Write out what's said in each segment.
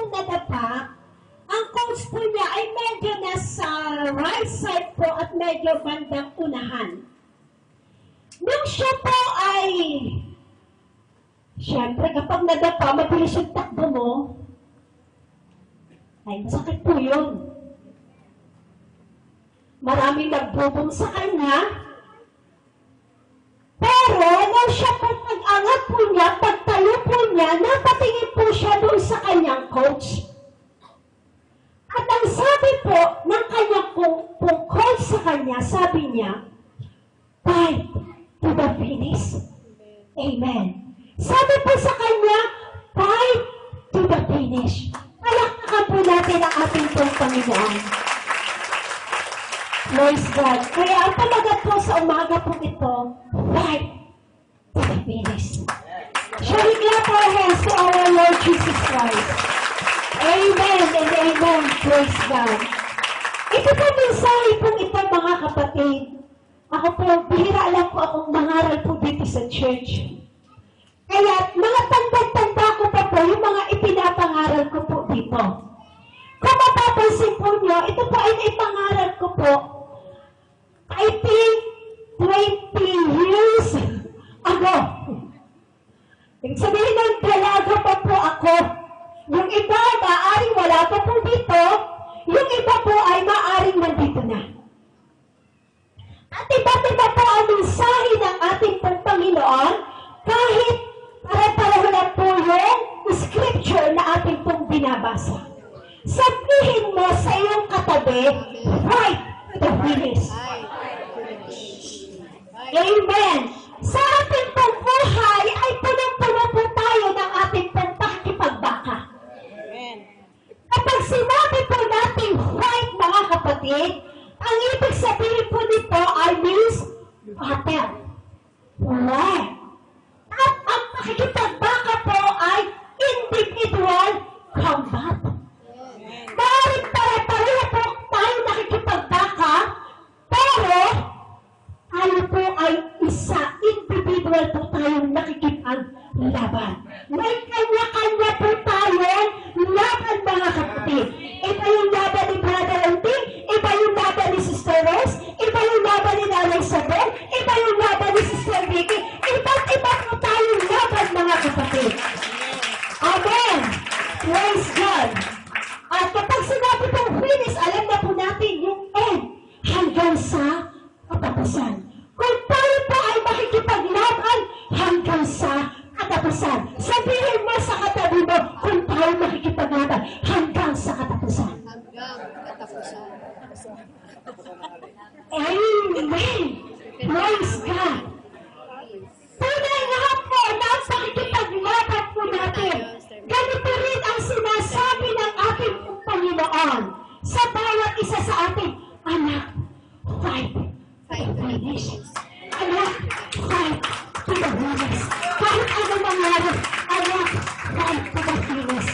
pong nadapa, ang coach po niya ay medyo nasa right side po at medyo bandang unahan. Nung siya po ay, siyempre kapag nadapa, mabilis yung takbo mo, ay masakit po yun. Maraming nagbubong sa kanya, pero nung siya po pag-angat po niya, pagtayo po niya, napatingin po siya doon sa kanyang coach. At ang sabi po ng kanyang coach sa kanya, sabi niya, fight to the finish. Amen. Sabi po sa kanya, fight to the finish. Palakpakan po natin ang ating pong Panginoon. Praise God. Kaya ang palagat po sa umaga po ito, fight to the finish. Shall we clap our hands to our Lord Jesus Christ? Amen and amen. Praise God. Ito po mensahe po ito mga kapatid. Ako po, bihira lang po akong mangaral po dito sa church. Kaya mga tanda-tanda ko pa po yung mga ipinapangaral ko po dito. Kung mapapansin po nyo, ito po ay ipangaral ko po, I think 20 years ago. Ibig sabihin ng dalaga pa po ako. Yung iba, maaaring wala pa po dito. Yung iba po ay maaaring nandito na. At iba't iba po ang mensahe ng ating Panginoon kahit pare-pareho lang po yung scripture na ating pong binabasa. Sabihin mo sa iyong katabi, fight the finish. Amen. Sa ating pong buhay ay punong-puno po tayo ng ating pong pakikipagbaka. Kapag sinabi po natin fight, mga kapatid, ang ibig sabihin po nito ay means battle. War. At ang pakikipagbaka po ay individual combat. Dahil pare-pareho po tayo nakikipagbaka, pero tayo po ay isa, individual po tayong nakikipaglaban. May kanya-kanya po tayong laban, mga kapatid. Iba yung laban ni Brother Alvin, iba yung laban ni Sister Rose, iba yung laban ni Nanay Isabel, iba yung laban ni Sister Vicky, iba't iba po tayong laban, mga kapatid. Amen! Praise God! At kapag sinabi pong finish, alam na po natin yung end hanggang sa katapusan. Kung tayo po ay makikipaglaban hanggang sa katapusan. Sabihin mo sa katabi mo, kung tayo makikipaglaban hanggang sa katapusan. Amen! Praise God! Tunay nga po na ang pakikipaglaban po natin. Ganito rin ang sinasabi ng ating Panginoon sa bawat isa sa ating anak. Fight to the finish. Anak, fight to the finish. Kahit ano mangyari, anak, fight to the finish.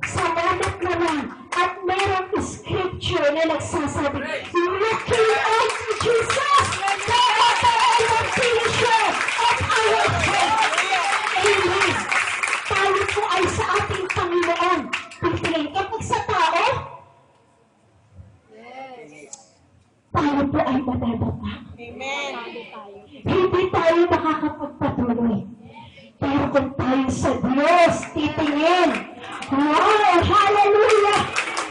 Salamat naman at merong scripture na nagsasabi, looking unto Jesus, the author and the finisher of our faith. Amen. Tayo po ay sa ating Panginoon. Pagtingin kapag sa tao, tayo po ay madadapa. Amen. Hindi tayo makakapagpatuloy. Pero kung tayo sa Diyos titingin, wow, hallelujah!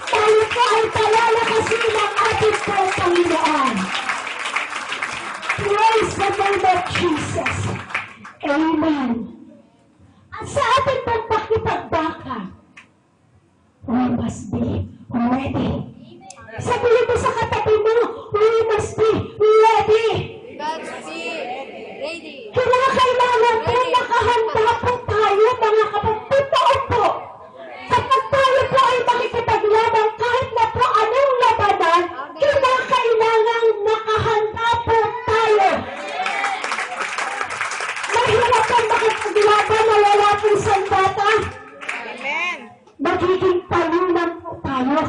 Tayo po ay palalakasin ng ating Panginoon. Praise the name of Jesus. Amen. At sa ating pagpakipagbaka, we must be ready. Sabihin mo sa katabi mo, we must be ready. Kailangan po nakahanda po tayo, mga kapatid. Totoo po. Kapag tayo po ay makikipaglaban, kahit na po anong labanan, kailangan nakahanda po tayo. Mahirap po makipaglaban na wala po sandata. Amen. Magiging talunan po tayo.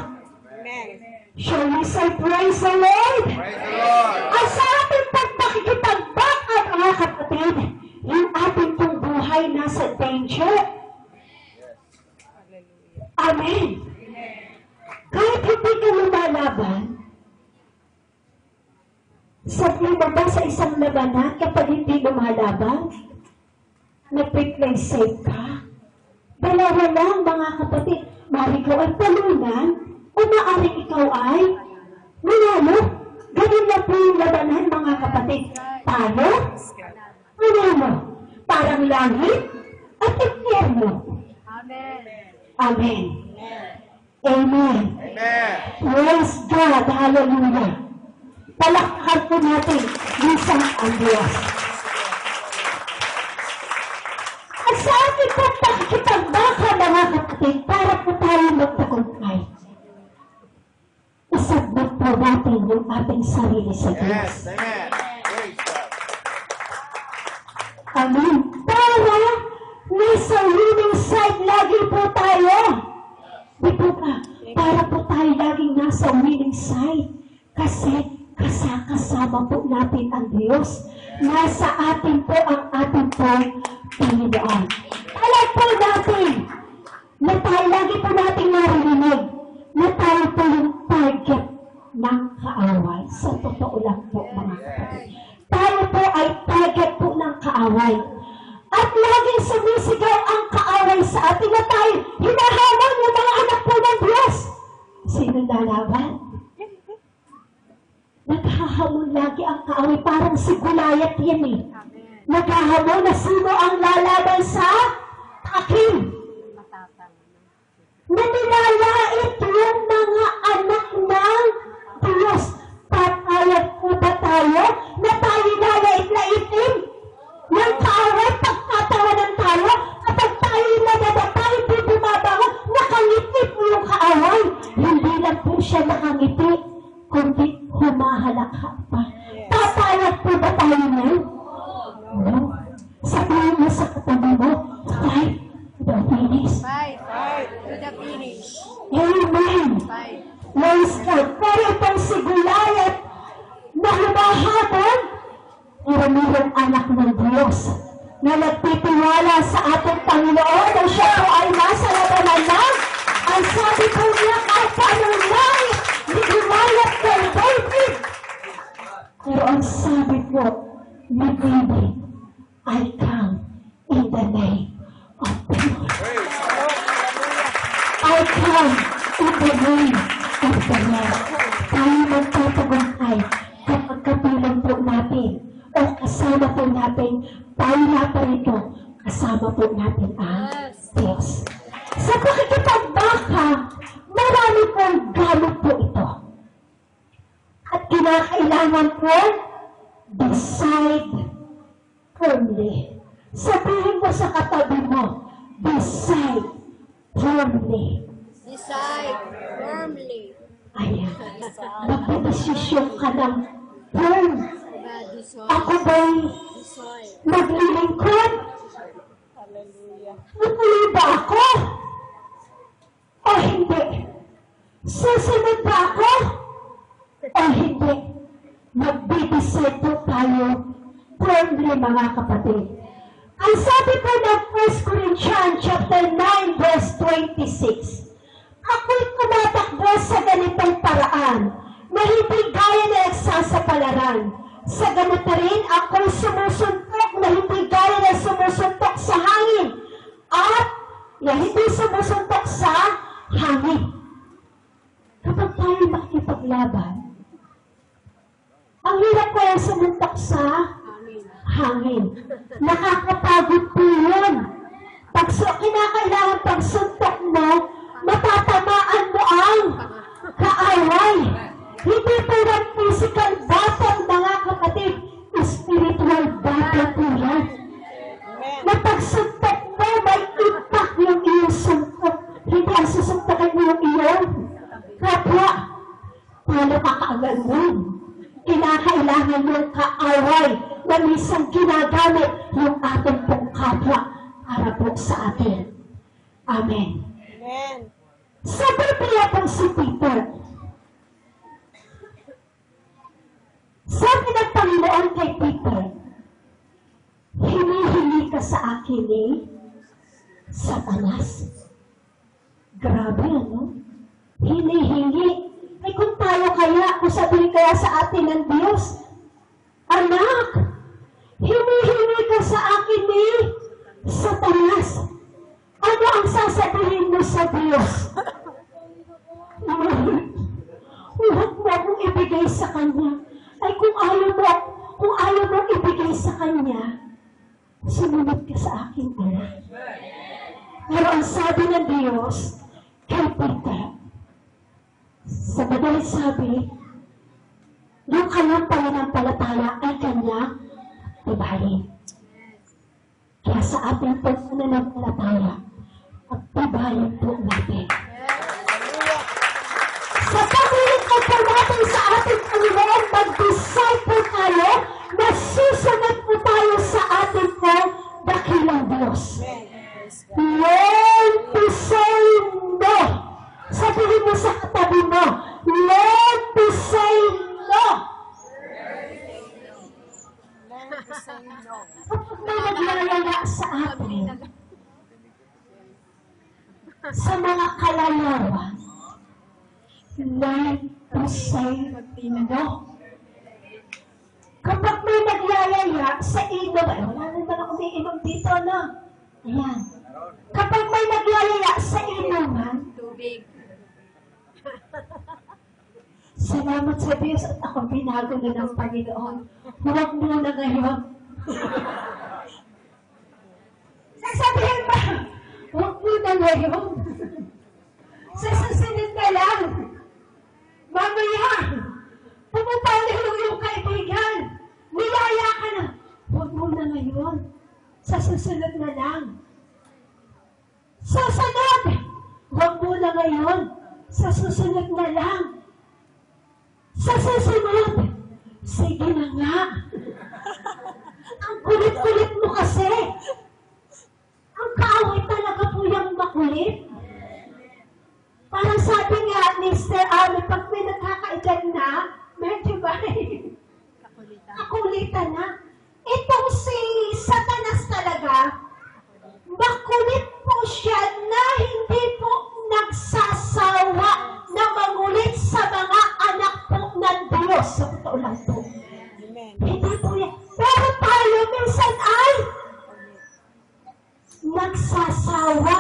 Amen. Shall we say praise the Lord? Praise the Lord. At sa ating pagpakikipagbaka, mga kapatid, yung ating pong buhay nasa danger. Amen. Kahit hindi ka lumalaban, sabi mo ba sa isang labanan kapag hindi lumalaban, nag-play safe ka? Dalawa lang mga kapatid, maaari ikaw ay talunan o maaari ikaw ay manalo. Ganun lang po yung labanan mga kapatid. Tayo, manalo. Parang langit at impyerno. Amen. Amen. Amen. Amen. Praise God. Hallelujah. Palakhan po natin minsan ang Diyos. At sa ating po pakikipagbaka mga kapatid, para po tayo magtagumpay. Isabot po natin yung ating sarili sa Diyos. Yes. Amen. Praise God. Amen. Para nasa winning side lagi po tayo. Di po ba? Para po tayo laging nasa winning side. Kasi kasama po natin ang Diyos. Nasa atin po ang ating po Panginoon. Alam po natin na tayo lagi po natin naririnig na tayo po yung target ng kaaway. Sa totoo lang po mga kapatid. Tayo po ay target po ng kaaway. At laging sumisigaw ang kaaway sa atin na tayo hinahawan yung mga anak po ng Diyos. Sino lalaban? Naghahamon lagi ang kaaway, parang si Goliath yan eh. Naghahamon na sino ang lalaban sa akin. Na nilalait yung mga anak ng Diyos. Papayag po ba tayo na tayo lalait-laitin ng kaaway pagtatawanan tayo? Kapag tayo nadada, tayo po bumabaho, nakangiti po yung kaaway. Hindi lang po siya nakangiti, kundi humahalakha pa. Papayag po ba tayo ngayon? No. Sabihin mo sa katabi mo, fight the finish. Fight to the finish. Amen. Fight. Praise God. Pero itong si Goliath na humahabol, iramihang anak ng Diyos na nagtitiwala sa ating Panginoon na siya po ay nasa labanan lang. Ang sabi po niya, Alpha ng life, ni Goliath kay David. Pero ang sabi po ni David, I come in the name of the Lord. Praise God. I come in the name of the Lord. Tayo magtatagumpay kapag kapilang po natin o kasama po natin, tayo na pa rito, kasama po natin ang Diyos. Sa pakikipagbaka, marami pong gamit po ito. At kinakailangan po, decide firmly. Sabihin mo sa katabi mo, decide firmly. Decide firmly. Ayan. Magdedesisyon ka ng firm. Ako ba'y Decide. maglilingkod? Hallelujah. Natuloy ba ako? O hindi? Susunod ba ako? O hindi? Magdedeside po tayo firmly mga kapatid. Ang sabi po ng 1 Corinthians chapter 9 verse 26, ako'y tumatakbo sa ganitong paraan na hindi gaya na nagsasapalaran. Sa ganito rin ako'y sumusuntok na hindi gaya na sumusuntok sa hangin at na hindi sumusuntok sa hangin. Kapag tayo makikipaglaban, ang hirap kaya sumuntok sa hangin. Nakakapagod po yun. Kinakailangan pagsuntok mo, matatamaan mo ang kaaway. Hindi po lang physical battle, mga kapatid. Spiritual battle po yan. Na pagsuntok mo, may impact yung iyong suntok. Hindi ang susuntokin mo yung iyong kapwa. Paano ka kaagalan? Kinakailangan yung kaaway na minsan ginagamit yung ating pong kapwa para po sa atin. Amen. Amen. Sa Biblia po si Peter, sabi ng Panginoon kay Peter, hinihingi ka sa akin ni Satanas. Grabe, ano? Hinihingi. Ay kung tayo kaya, kung sabihin kaya sa atin ng Diyos, anak, hinihingi ka sa akin ni Satanas. Ano ang sasabihin mo sa Diyos? Huwag mo akong ibigay sa Kanya. Ay kung ayaw mo ibigay sa Kanya, sumunod ka sa akin, anak. Pero ang sabi ng Diyos, kay Peter, sa madaling sabi, yung kanyang pananampalataya ay kanya tibayin. Kaya sa ating pananampalataya, at tibayin po natin. Sa paglilingkod po natin sa ating Panginoon, mag-disciple tayo, nasusunod po tayo sa ating po dakilang Diyos. Learn to say no. Sabihin mo sa katabi mo, learn to say no. Kapag may naglalala sa atin, sa mga kalalawan, learn to say no. Kapag may nagyayaya sa inom, ay wala naman ako umiinom dito, no? Ayan. Kapag may nagyayaya sa inuman, Tubig. salamat sa Diyos at ako binago na ng Panginoon. Huwag muna ngayon. Sasabihin ba? Huwag muna ngayon. Sa susunod na lang. Mamaya, pumunta na yung kaibigan. Niyaya ka na. Huwag muna ngayon. Sa susunod na lang. Susunod! Huwag muna ngayon. Sa susunod na lang. Sa susunod, sige na nga. Ang kulit-kulit mo kasi. Ang kaaway talaga po yung makulit. Parang sabi nga ni Mr. Ali, pag may nagkakaedad na, medyo ba kakulitan na. Itong si Satanas talaga, makulit po siya na hindi po nagsasawa na mangulit sa mga anak po ng Diyos. Sa totoo lang po. Hindi po yan. Pero tayo minsan ay nagsasawa.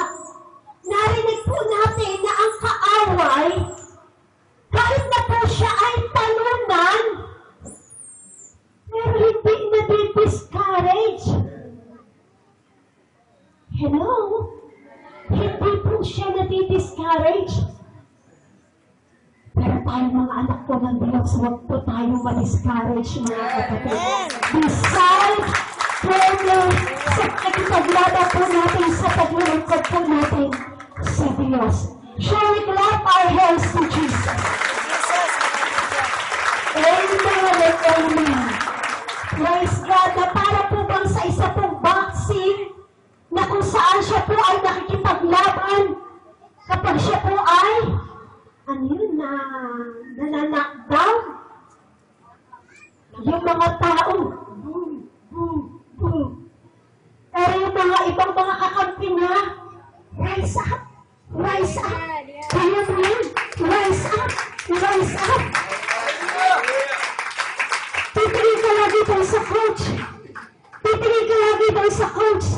Narinig po natin na ang kaaway, kahit na po siya ay talunan, pero hindi na-discourage. Hello? Hindi po siya na-discourage. Pero tayo mga anak po ng Diyos, huwag po tayo ma-discourage mga kapatid. Decide firmly sa pagpaglaban po natin, sa paglulungkod po natin sa Diyos. Shall we clap our hands to Jesus? Amen and amen. Praise God, na para po bang sa isa pong vaccine na kung saan siya po ay nakikipaglaban kapag siya po ay ano yun, nananakdown. Yung mga tao, boom, boom, boom. Pero yung mga ibang mga kakampi niya, rise up, rise up. Kaya mo yun, rise up, rise up. Titingin ka lagi daw sa coach. Titingin ka lagi daw sa coach.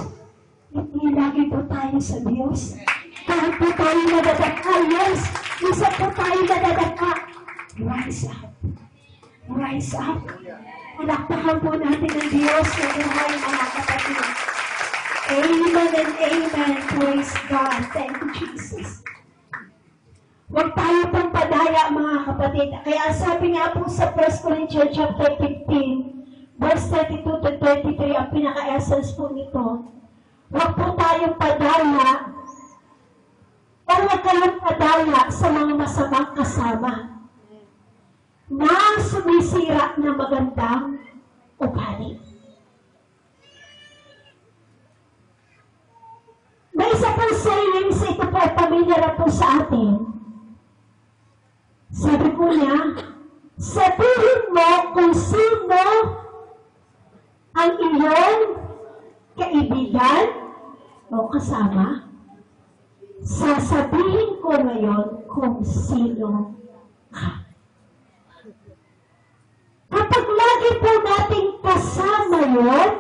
Hindi lagi po tayo sa Diyos. Kahit po tayo nadadaka, yes. Isa po tayo nadadaka. Rise up. Rise up. Palakpakan po natin ang Diyos na buhay mga kapatid. Amen and amen. Praise God. Thank you, Jesus. Huwag tayo pong padaya mga kapatid. Kaya sabi nga po sa 1 Corinthians chapter 15, verse 32 to 33, ang pinaka-essence po nito. Huwag po tayong padaya o huwag kayong padaya sa mga masamang kasama na sumisira ng magandang ugali. May isa pong sayings, ito po, pamilya na po sa atin. Sabi ko niya, sabihin mo kung sino ang iyong kaibigan o kasama. sasabihin ko ngayon kung sino ka. Kapag lagi po nating kasama yun,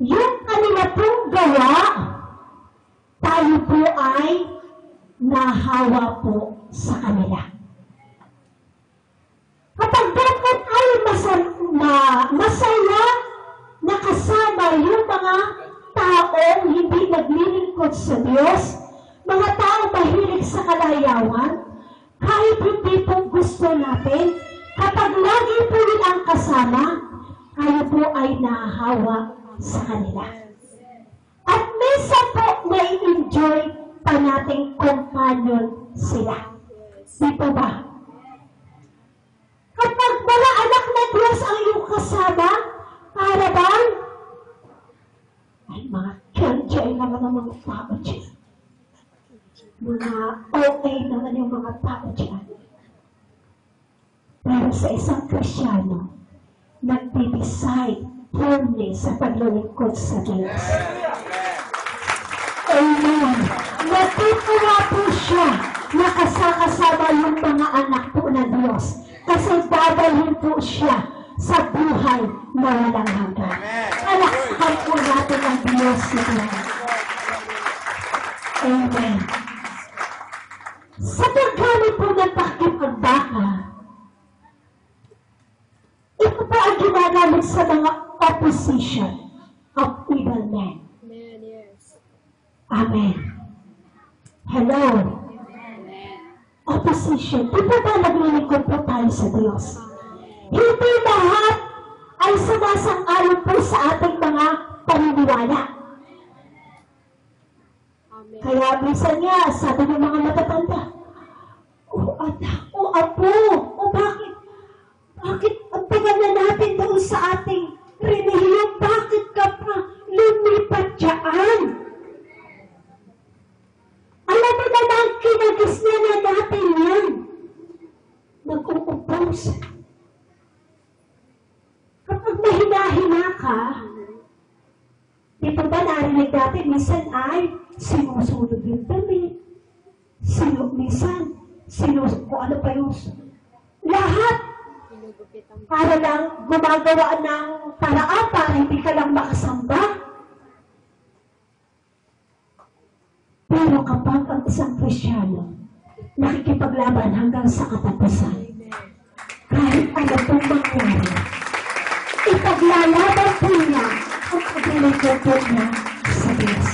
yung kanila pong gawa, tayo po ay nahawa po sa kanila. Kapag dapat ay masaya na kasama yung mga taong hindi naglilingkod sa Diyos, mga taong mahilig sa kalayawan, kahit hindi po gusto natin, kapag lagi po nilang kasama, tayo po ay nahahawa sa kanila. At minsan po may enjoy pa nating companion sila. Di po ba? Kapag mga anak na Diyos ang iyong kasama, para bang ay mga kyanjay naman ang mga tao dyan. Mga okay naman yung mga tao dyan. Pero sa isang Kristyano, nagde-decide firmly sa paglilingkod sa Diyos. Amen. Natutuwa po siya na kasakasama yung mga anak po ng Diyos. Kasi dadalhin po siya sa buhay na walang hanggan. Alakhan po natin ang Diyos na Diyos. Amen. Sa paggamit po ng pakipagbaka, ito po ang ginagamit sa mga opposition of evil men. Amen, yes. Amen. Hello. Opposition. Di ba ba naglilingkod po tayo sa Diyos? Hindi lahat ay sumasang-ayon po sa ating mga paniniwala. Amen. Kaya minsan nga, sabi ng mga matatanda, "O anak, o apo, o bakit? Bakit ang tagal na natin doon sa ating relihiyon? Bakit ka pa lumipat dyan? Alam mo naman, kinagis niya na natin yan. Nag-uupos. Kapag mahina-hina ka, di ba ba narinig natin, minsan ay sinusunod yung damit. Minsan, kung ano pa yung lahat. Pinugupit ang Para lang gumagawa ng paraan para hindi ka lang makasamba. Pero kapag ang isang Kristyano nakikipaglaban hanggang sa katapusan, kahit ano pong mangyari, ipaglalaban po niya ang paglilingkod po niya sa Diyos.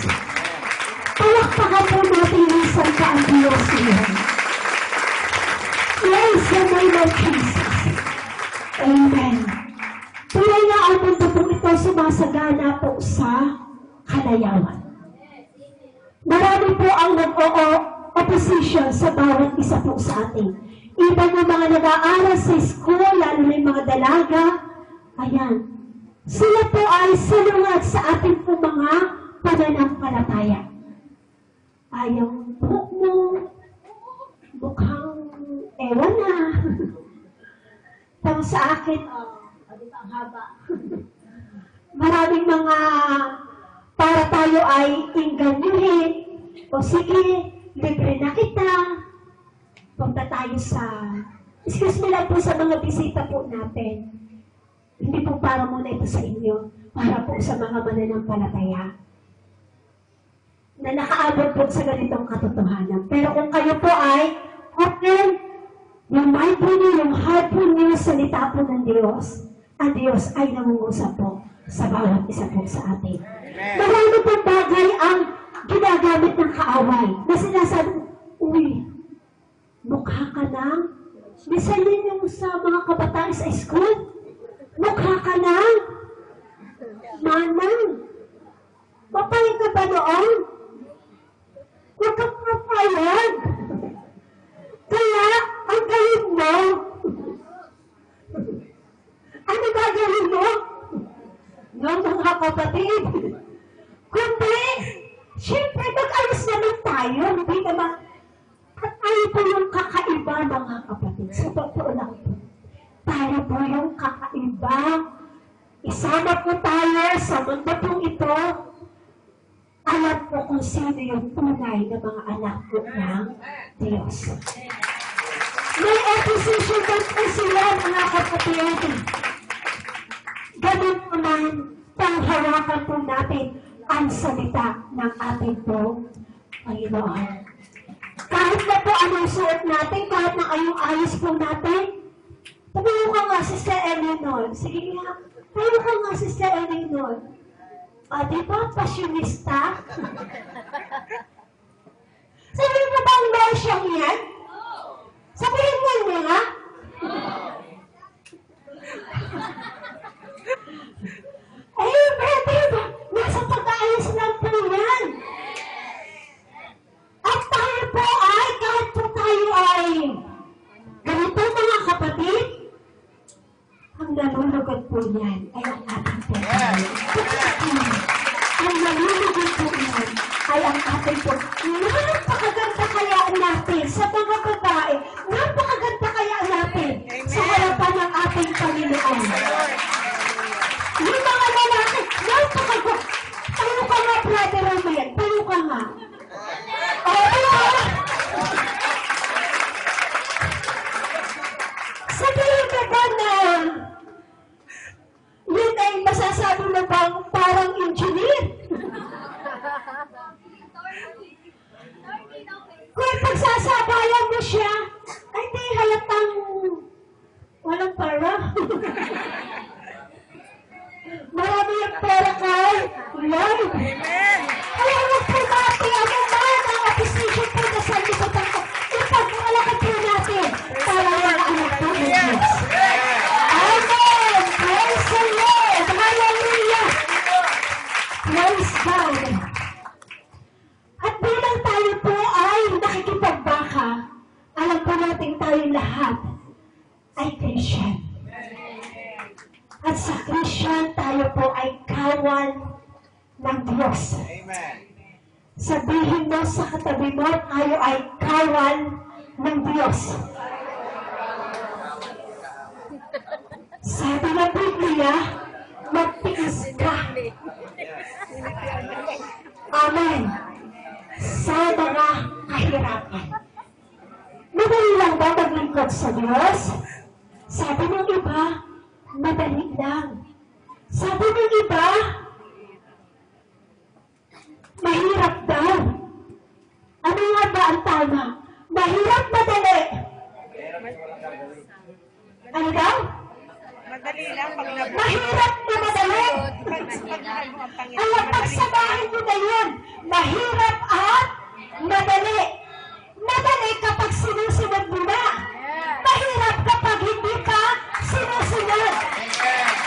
Palakpakan po natin minsan ka ang Diyos niya. Praise the name of Jesus. Amen. Tunay na ang mundo po ito sumasagana po sa kalayawan. Marami po ang nag-o-opposition sa bawat isa po sa atin. Even yung mga nag-aaral sa school, lalo na yung mga dalaga, ayan. Sila po ay sinungat sa ating po mga pananampalataya. Ayaw buhok mo, mukhang ewan na. Tapos sa akin, ang haba. Maraming mga para tayo ay inganyuhin. O sige, libre na kita. Punta tayo sa, excuse me lang po sa mga bisita po natin. Hindi po para muna ito sa inyo. Para po sa mga mananampalataya na nakaabot po sa ganitong katotohanan. Pero kung kayo po ay open, yung mind po niyo, yung heart po niyo, salita po ng Diyos, ang Diyos ay nangungusap po sa bawat isa po sa atin. Marami pong bagay ang ginagamit ng kaaway na sinasabi, uy, mukha ka na. Minsan din yung sa mga kabataan sa school, mukha ka na. Manang, papayag ka ba noon? Huwag kang papayag. Kaya, ang gawin mo, ano gagawin mo? No, mga kapatid. Kundi, siyempre, mag-ayos naman tayo. Hindi naman, at tayo po yung kakaiba, mga kapatid. Sa totoo lang po. Tayo po yung kakaiba. Isama po tayo sa mundo pong ito. Alam po kung sino yung tunay na mga anak po ng Diyos. May opposition po sila, mga kapatid. Ganun naman, panghawakan po natin ang salita ng ating po Panginoon. Kahit na po anong suot natin, kahit na anong ayos po natin, tayo ka nga, Sister Eleanor. Sige nga, tayo ka nga, Sister Eleanor. Di ba, pasyonista? Sabihin mo ba ang losyang yan? Sabihin mo niya nga? Diba? Nasa pag-aayos lang po yan. At tayo po ay, kahit po tayo ay, ganito mga kapatid, ang nalulugod po yan ay ang ating pagkain. Ang nalulugod po yan ay ang ating po. Napakaganda kaya natin sa mga babae, napakaganda kaya natin sa harapan ng ating Panginoon. Yung mga lalaki, napakaganda. Tayo ka nga, Brother Romel, tayo ka nga. Sabihin ka ba na yun ay masasabi na bang parang engineer? Kung pagsasabayan mo siya, ay di halatang walang para. Marami yung pera kay Lord. Kaya huwag po natin, ano man ang opposition po na sa liputan ko, ipagmalakad po natin para yung anak po ng Diyos. Amen! Praise the Lord! Hallelujah! Praise God! At bilang tayo po ay nakikipagbaka, alam po natin tayo lahat ay Christian. At sa Christian, tayo po ay kawan ng Diyos. Amen. Sabihin mo sa katabi mo, tayo ay kawan ng Diyos. Sabi ng Biblia, magtiis ka. Amen. Sa mga kahirapan. Madali lang ba maglingkod sa Diyos? Sabi ng iba, madali lang. Sabi ng iba, mahirap daw. Ano nga ba ang tama? Mahirap, madali. Ano daw? Madali lang pag nabuhay. Mahirap na madali. Ang pagsamahin mo na yun. Mahirap at madali. Madali kapag sinusunod mo na. Mahirap kapag hindi ka sinusunod.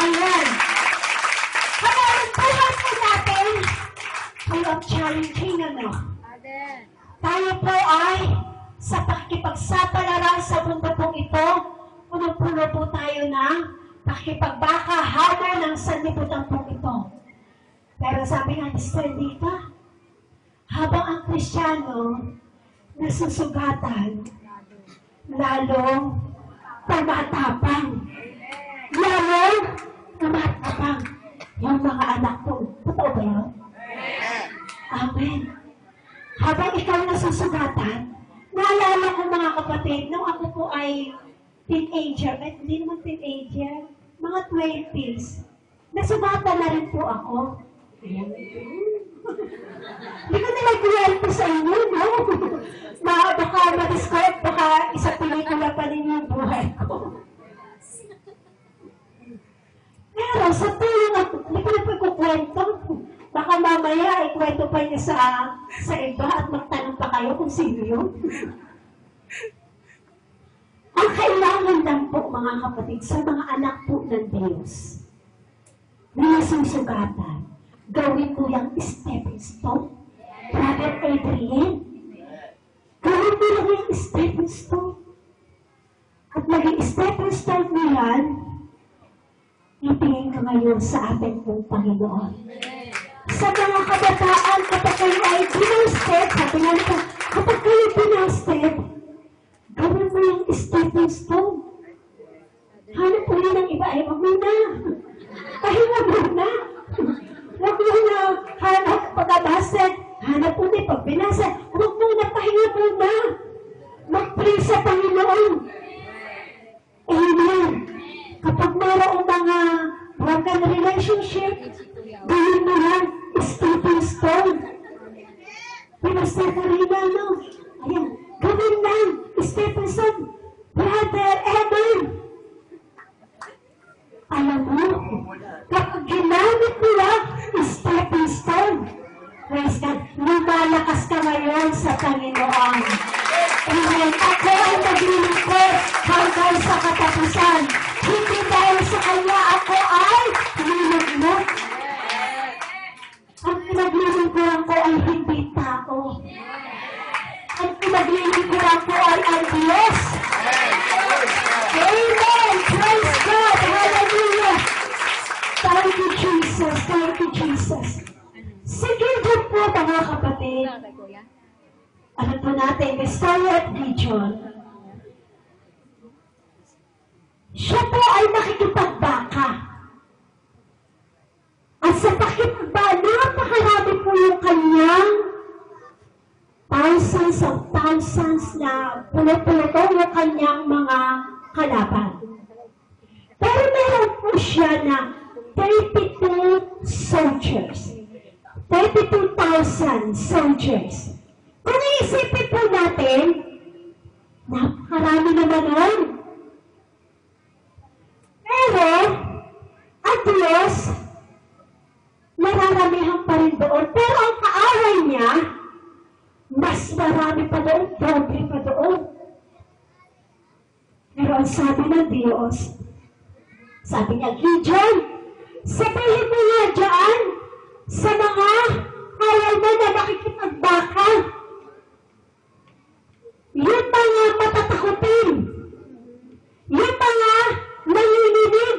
Ayan. Habang ang buhay po natin, full of challenging ano. Tayo po ay sa pakikipagsapalaran sa mundo pong ito, puno-puno po tayo ng pakikipagbaka habang ng sanlibutan pong ito. Pero sabi nga ni Sister Dita, habang ang Kristiyano nasusugatan, lalong tumatapang. Lalong tumatapang yung mga anak ko. Totoo ba yun? Amen. Habang ikaw nasusugatan, naalala ko mga kapatid, nung ako po ay teenager, hindi naman teenager, mga 20s, nasugatan na rin po ako. Hindi ko nila kwento sa inyo, no? Baka ma-describe, baka isang pelikula pa rin yung buhay ko. Pero sa tulong ako, hindi ko na pagkukwento. Baka mamaya ikwento pa niya sa iba at magtanong pa kayo kung sino yun. Ang kailangan lang po, mga kapatid, sa mga anak po ng Diyos, na nasusugatan, gawin mo yung stepping stone. Brother Adrian, gawin mo lang yung stepping stone. At maging stepping stone mo yan, itingin ka ngayon sa ating pong Panginoon. Sa mga kabataan, kapag kayo ay binastep, sabi nga nito, kapag kayo binastep, gawin mo yung stepping stone. Hanap po yun ng iba, ay wag mo na. Pahinga mo na. Huwag mo na hanap pagkabasted, Hanap po ni pag binasa, huwag muna pahinga muna. Mag-pray sa Panginoon. Amen. Kapag mayroong mga broken relationship, gawin mo lang stepping stone. Pinasta ka rin na, no? Ayan, gawin lang stepping stone. Brother Evan, alam mo, kapag ginamit mo lang stepping stone, praise God, lumalakas ka ngayon sa Panginoon. Amen. Ako ay maglilingkod hanggang sa katapusan. Hindi dahil sa Kanya ako ay lilingkod. Ang pinaglilingkuran ko ay hindi tao. Ang pinaglilingkuran ko ay ang Diyos. Amen. Praise God. Hallelujah. Thank you, Jesus. Thank you, Jesus. Sige dyan po, mga kapatid. Alam po natin, the story of Gideon. Siya po ay nakikipagbaka. At sa pakipagbaka, napakarami po yung kanyang thousands of thousands na pulo-pulo yung kanyang mga kalaban. Pero meron po siya na 32 soldiers. 32,000 soldiers. Kung iisipin po natin, napakarami naman nun. Pero, ang Diyos, nararamihan pa rin doon. Pero ang kaaway niya, mas marami pa doon, doble pa doon. Pero ang sabi ng Diyos, sabi niya, Gideon, sabihin mo nga dyan, sa mga ayaw mo na makikipagbaka, yung mga matatakutin, yung mga nanginginig,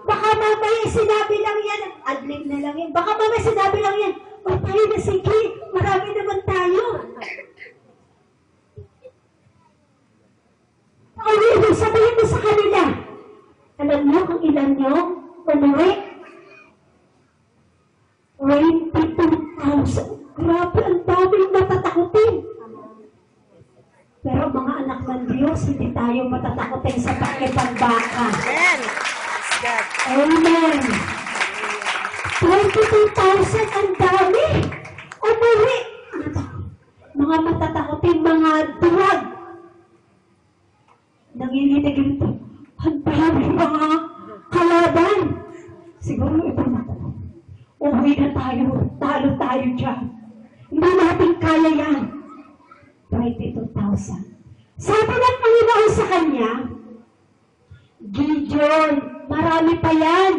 baka mamaya sinabi lang yan, adlib na lang yan, baka mamaya sinabi lang yan, o tayo na sige, marami naman tayo. Ayun, sabihin mo sa kanila, alam niyo kung ilan niyo umuwi? 22,000. Grabe, ang daming matatakutin. Pero mga anak ng Diyos, hindi tayo matatakutin sa pakipagbaka. Amen. Praise God. Amen. 22,000, ang dami. Umuwi. Mga matatakutin, mga duwag. Nanginginig ito. Ang dami mga kalaban. Siguro ito na. Uwi na tayo. Talo tayo dyan. Hindi natin kaya yan. 22,000. Sabi ng Panginoon sa kanya, Gideon, marami pa yan.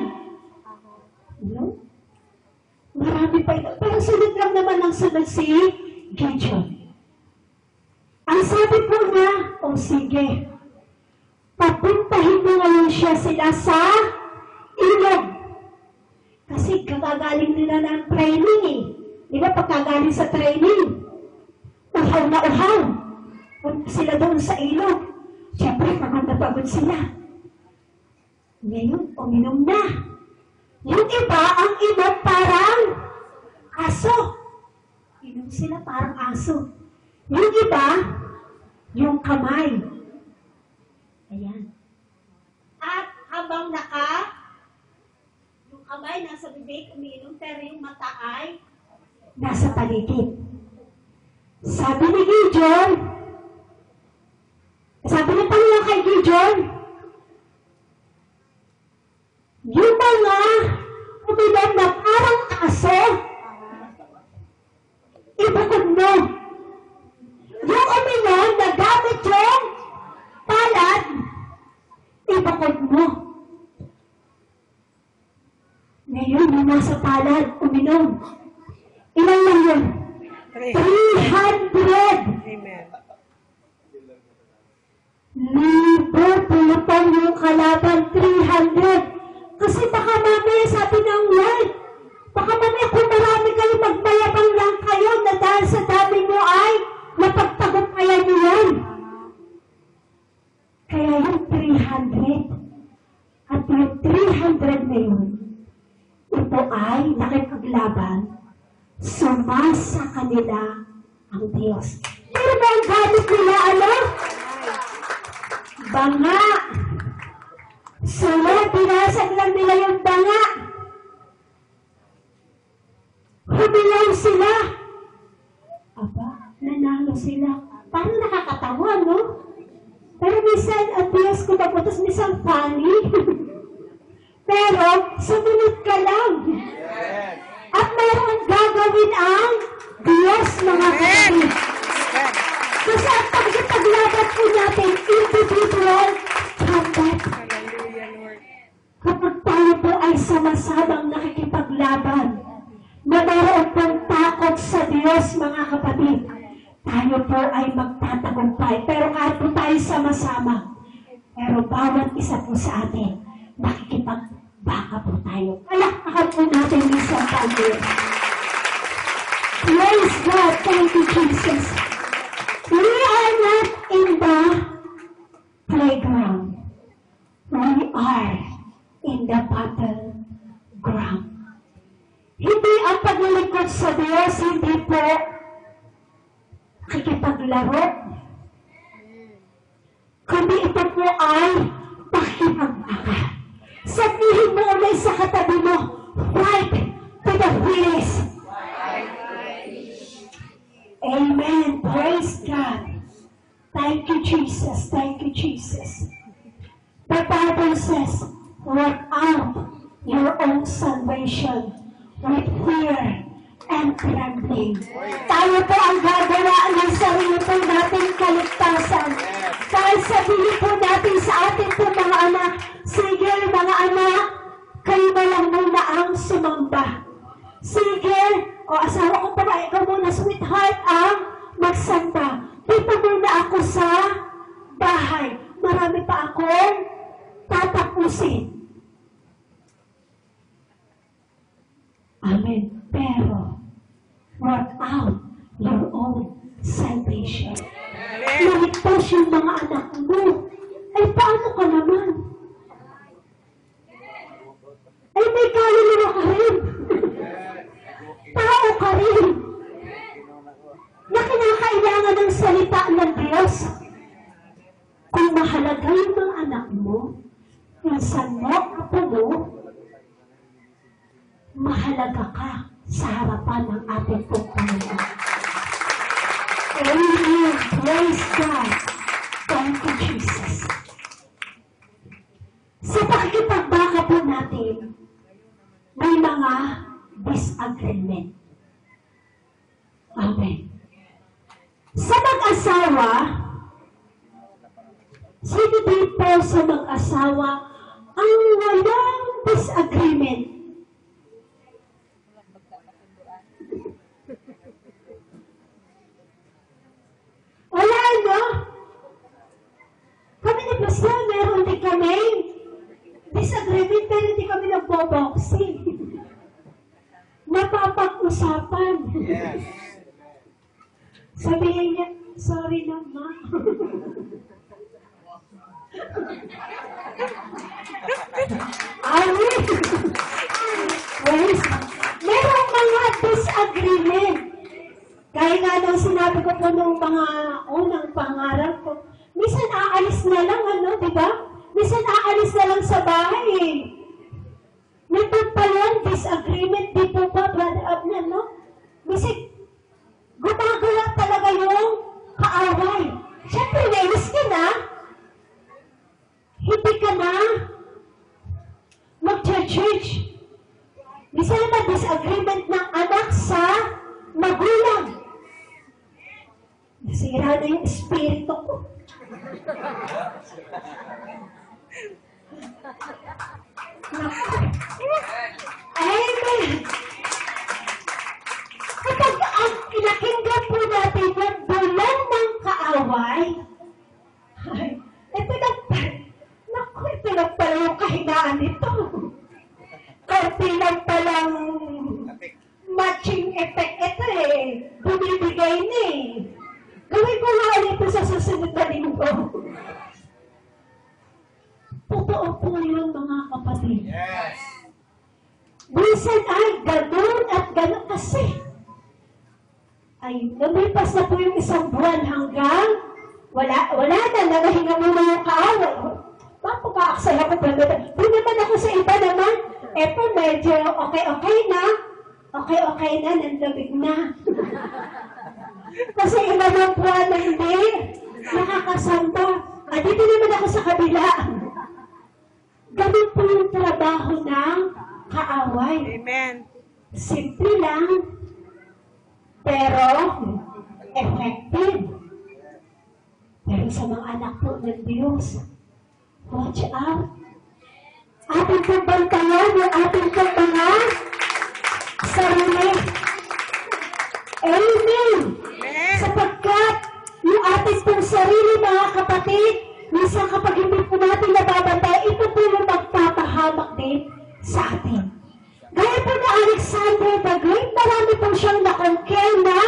No? Marami pa yan. Pero sunod lang naman ang sunod si Gideon. Ang sabi po niya, o sige, papuntahin mo ngayon sila sa ilog. Kasi kakagaling nila ng training eh. Di ba pagkagaling sa training, uhaw na uhaw. Punta sila doon sa ilog. Siyempre, pagod sila. Ngayon, uminom na. Yung iba, ang inom parang aso. Inom sila parang aso. Yung iba, yung kamay. Ayan. At habang yung kamay nasa bibig, umiinom, pero yung mata ay nasa paligid. Sabi ni Gideon, sabi ng Panginoon kay Gideon, yung mga uminom na parang aso, ibukod mo. Yung uminom na gamit yung palad, ibukod mo. Ngayon, yung nasa palad, uminom. Ilan lang yun? 300. Amen. Libo, pulutong yung kalaban, 300. Kasi baka mamaya, sabi ng word, baka mamaya kung marami kayo, magmayabang lang kayo na dahil sa dami nyo ay napagtagumpayan nyo yan. Kaya yung 300, at yung 300 na yun, ito ay nakipaglaban sumasa kanila ang Diyos. Pero ba ang gamit nila, ano? Banga. Sunod, pinasag lang nila yung banga. Humilaw sila. Aba, nanalo sila. Parang nakakatawa, no? Pero minsan, ang Diyos ko maputos, minsan funny. Pero, sumunod ka lang. Yes. At mayroong gagawin ang Diyos, mga kapatid. Kasi ang pagkipaglaban po natin, individual combat. Hallelujah, Lord. Kapag tayo po ay sama-samang nakikipaglaban, na mayroon pong takot sa Diyos, mga kapatid, tayo po ay magtatagumpay. Pero kahit po tayo sama-sama, pero bawat isa po sa atin, nakikipagbaka po tayo. Palakpakan po natin isang tayo. Praise God. Thank you, Jesus. We are not in the playground. We are in the battleground. Hindi ang paglilingkod sa Diyos, hindi po nakikipaglaro. Kundi ito po ay pakipagbaka. Sabihin mo ulit sa katabi mo, fight to the finish. Amen. Praise God. Thank you, Jesus. Thank you, Jesus. The Bible says, work out your own salvation with fear and trembling. Tayo po ang gagawa ng sarili po natin kaligtasan. Dahil sabihin po natin sa ating po mga anak, sige mga anak, kayo na lang muna ang sumamba. Sige, o asawa ko pala, ikaw muna sweetheart ang magsamba. Dito muna ako sa bahay. Marami pa akong tatapusin. Amen. Pero, work out your own salvation. Naligtas yung mga anak mo. Ay, paano ka naman? Ay, may kaluluwa ka rin. Tao ka rin. Na kinakailangan ng salita ng Diyos. Kung mahalaga yung mga anak mo, minsan mo, apo mo, mahalaga ka sa harapan ng ating pong Panginoon. Amen. Praise God. Thank you, Jesus. Sa pakikipagbaka po natin, may mga disagreement. Amen. Sa mag-asawa, sino dito sa mag-asawa ang walang disagreement? Wala, no? Kami ni Pastor, meron din kami disagreement, pero hindi kami nagbo-boxing. Napapag-usapan. Yes. Sabihin niya, sorry na, ma. Amen. Yes. Merong mga disagreement. Kaya nga nung sinabi ko po nung mga unang pangarap ko, minsan aalis na lang, ano, di ba? Minsan aalis na lang sa bahay, eh. Nandun pa yan, disagreement, di po ba, Brother Abner, no? Minsan, gumagawa talaga yung kaaway. Siyempre, nainis ka na. Hindi ka na mag-church. Minsan naman, disagreement ng anak sa magulang. Nasira na yung espiritu ko. Amen. Kapag ang pinakinggan po natin yung bulong ng kaaway, ito lang pala yung kahinaan nito. Kasi lang palang matching effect ito eh. Bumibigay na eh. Gawin ko nga ulit ito sa susunod na linggo. Totoo po yun, mga kapatid. Yes. Minsan ay ganun at ganun kasi. ay lumipas na po yung isang buwan hanggang wala na, nagahinga muna yung kaaway. Mapapaaksay ako pa doon. Doon naman ako sa iba naman. Eto, medyo okay na. Okay na, nanlamig na. Kasi iba ng buwan na hindi nakakasamba. Dito naman ako sa kabila. Ganun po yung trabaho ng kaaway. Amen. Simple lang, pero effective. Pero sa mga anak po ng Diyos, watch out. Ating pong bantayan yung ating pong mga sarili. Amen. Sapagkat yung ating pong sarili, mga kapatid, minsan kapag hindi po natin nababantay, ito po yung magpapahamak din sa atin. Gaya po na Alexander the Great, marami po siyang na-conquer na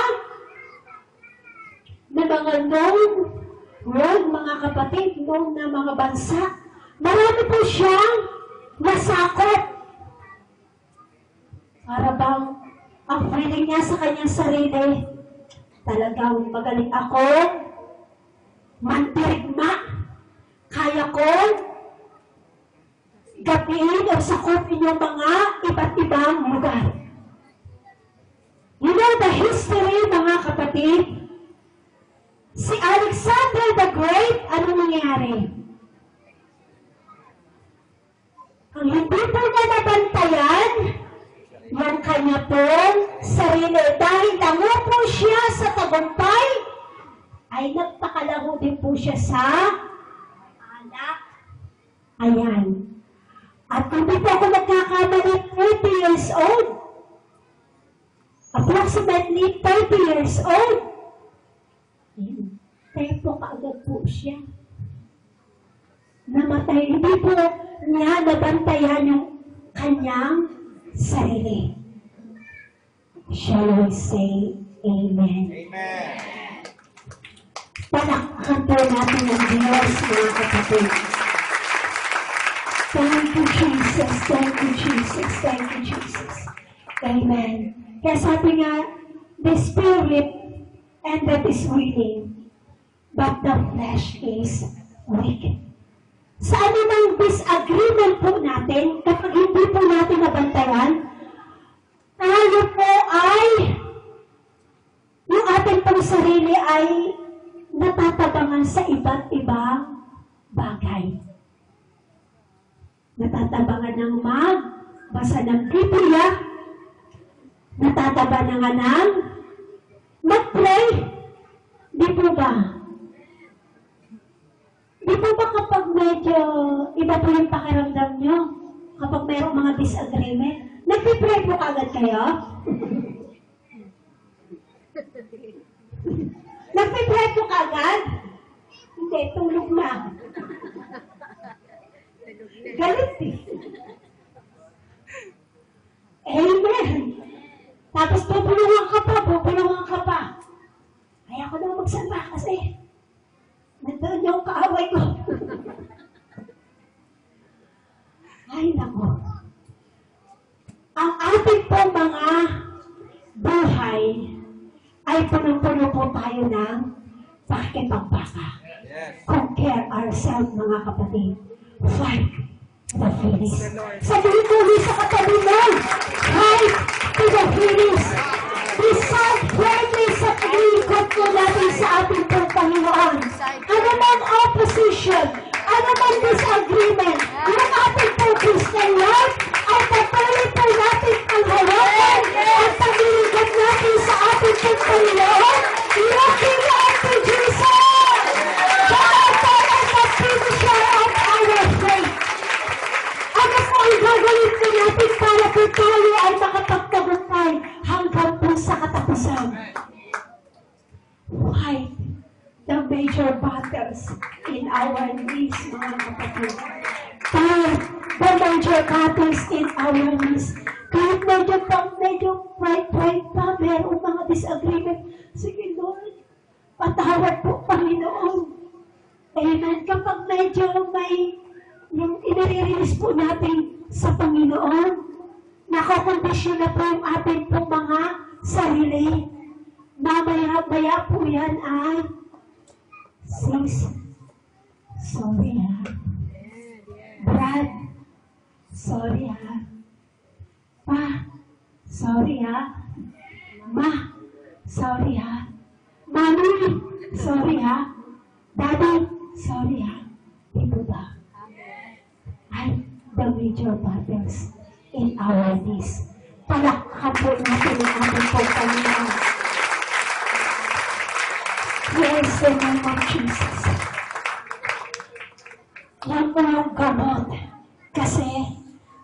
mga known world, mga kapatid, known na mga bansa. Marami po siyang nasakop. Para bang ang feeling niya sa kanyang sarili, talagang magaling ako, mandirigma, kaya ko, gapiin o sakupin yung mga iba't ibang lugar. You know the history, mga kapatid? Si Alexander the Great, ano nangyari? Ang hindi po niya nabantayan, yung kanya pong sarili. Dahil lango po siya sa tagumpay, ay nagpakalaho din po siya sa anak. Ayan. At kung di po ako nagkakamali, 30 years old. Approximately 30 years old. Kaya po kaagad po siya. Namatay. Hindi po niya nabantayan yung kanyang sarili. Shall we say Amen? Amen. Palakpakan po natin ang Diyos, mga kapatid. Thank you, Jesus. Thank you, Jesus. Thank you, Jesus. Amen. Kaya sabi nga, the spirit and that is willing, but the flesh is weak. Sa anumang disagreement po natin, kapag hindi po natin nabantayan, tayo po ay, yung ating pong sarili ay natatabangan sa iba't ibang bagay. Natatabangan ng magbasa ng Biblia, natatabangan ng mag-pray, di po ba? Di po ba kapag medyo iba po yung pakiramdam nyo, kapag mayroong mga disagreement, nagpipray po agad kayo? Nagpipray po agad? Hindi, tulog na. Galit eh. Amen. Tapos pupulungan ka pa. Kaya ko na magsamba kasi nandoon yung kaaway ko. Ay, nako. Ang ating pong mga buhay ay punong-puno po tayo ng pakikipagbaka. Yes. Compare ourselves, mga kapatid. Fight the finish. Sabihin mo sa katabi mo, fight to the finish. Decide firmly sa pag-iikot po natin sa ating pong Panginoon. Ano man opposition, ano man disagreement, yung ating pong Christian life, ay patuloy po natin ang hawakan at pag-iikot natin sa ating pong Panginoon. Looking unto Jesus! God, the finisher of our faith. Ano po ang gagawin po natin para po tayo ay makapagtagumpay hanggang po sa katapusan? Fight the major battles in our lives, mga kapatid. Fight the major battles in our lives. Kahit medyo fight pa, mayroong mga disagreement. Sige, Lord, patawad po, Panginoon. Amen. Kapag medyo may yung inare-release po natin sa Panginoon, nakakondisyon na po yung ating pong mga sarili. Mamaya-maya po yan ay sis, sorry ha. Brad, sorry ha. Pa, sorry ha. Ma, sorry ha. Mami, sorry ha. Daddy, sorry ha. Ito ba? Ay, the major battles in our days. Palakhan po natin ang ating Panginoon. Yes, the name of Jesus. Yan po yung gamot. Kasi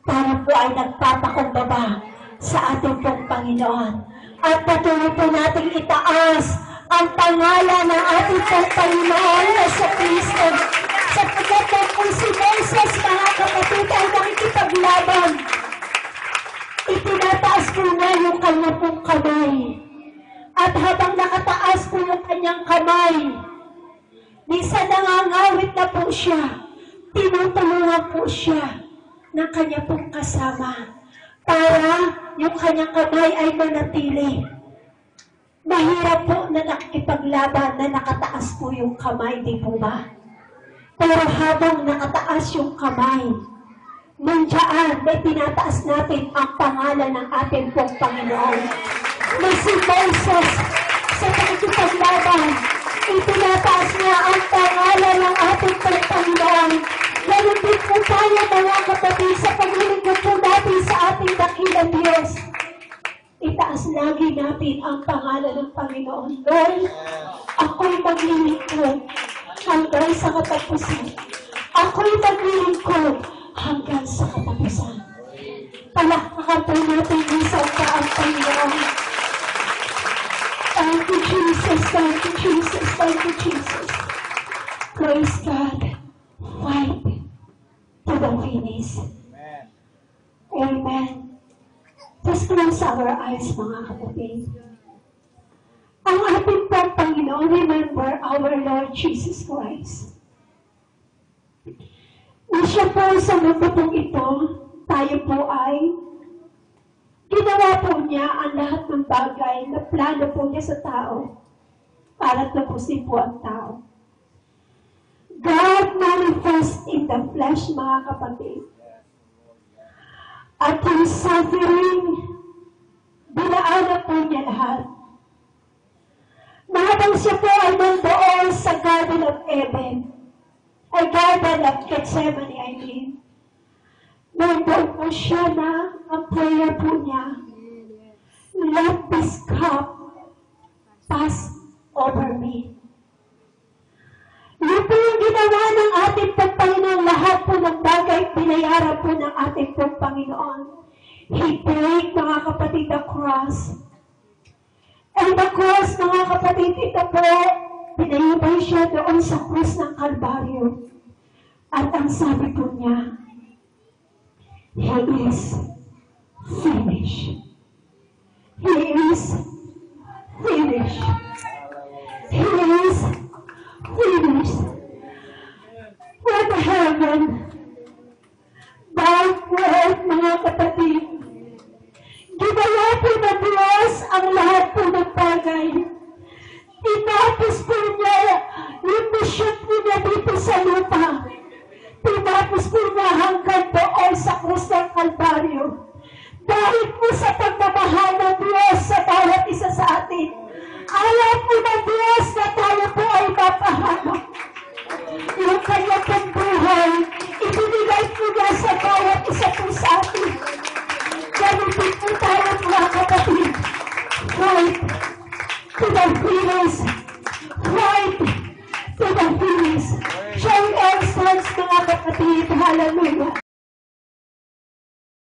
para po ay nagpapakumbaba sa ating pong Panginoon. At patuloy po natin itaas ang pangalan ng ating pong Panginoon na sa Kristo. Sapagkat po si Moses, mga kapatid, ay nakikipaglaban. Itinataas po na yung kanya pong kamay. At habang nakataas po yung kanyang kamay, minsan nangangawit na po siya. Tinutulungan po siya ng kanya pong kasama para yung kanyang kamay ay manatili. Mahirap po na nakikipaglaban na nakataas po yung kamay, di po ba? Pero habang nakataas yung kamay, nandiyan, may tinataas natin ang pangalan ng ating pong Panginoon. May si Moses sa pakikipaglaban, itinataas niya ang pangalan ng ating pong Panginoon. Ganun din po tayo mga kapatid sa paglilingkod po natin sa ating dakilang Diyos. Itaas lagi natin ang pangalan ng Panginoon. Lord, ako'y maglilingkod hanggang sa katapusan. Ako'y maglilingkod hanggang sa katapusan. Palakpakan po natin isang pa ang Panginoon. Thank you, Jesus. Thank you, Jesus. Thank you, Jesus. Praise God. Fight to the finish. Amen. Amen. Just close our eyes, mga kapatid. Ang ating pong Panginoon, remember our Lord Jesus Christ. Na siya po sa mundo pong ito, tayo po ay ginawa po niya ang lahat ng bagay na plano po niya sa tao para tapusin po ang tao. God manifest in the flesh, mga kapatid. At yung suffering, dinaanan po niya lahat. Mahabang siya po ay nandoon sa Garden of Eden, ay Garden of Gethsemane, I mean. Nandoon po siya na ang prayer po niya, let this cup pass over me. Yun po yung ginawa ng ating Panginoon, lahat po ng bagay binayaran po ng ating Panginoon. He paid, mga kapatid, the cross. And the cross, mga kapatid, ito po, pinayubay siya doon sa krus ng Kalbaryo. At ang sabi po niya, He is finished. He is finished. He is finished. What heaven, backward, mga kapatid, ginawa po na Diyos ang lahat po ng bagay. Tinapos po niya yung mission po niya dito sa lupa. Tinapos po niya hanggang doon sa krus ng Kalbaryo. Dahil po sa pagmamahal ng Diyos sa bawat isa sa atin, alam po ng Diyos na tayo po ay mapahamak. Yung kanyang pong buhay, ibinigay po niya sa bawat isa po sa atin. Ganun din po tayo, mga kapatid. Fight to the finish. Fight to the finish. Show our sons, mga kapatid. Hallelujah.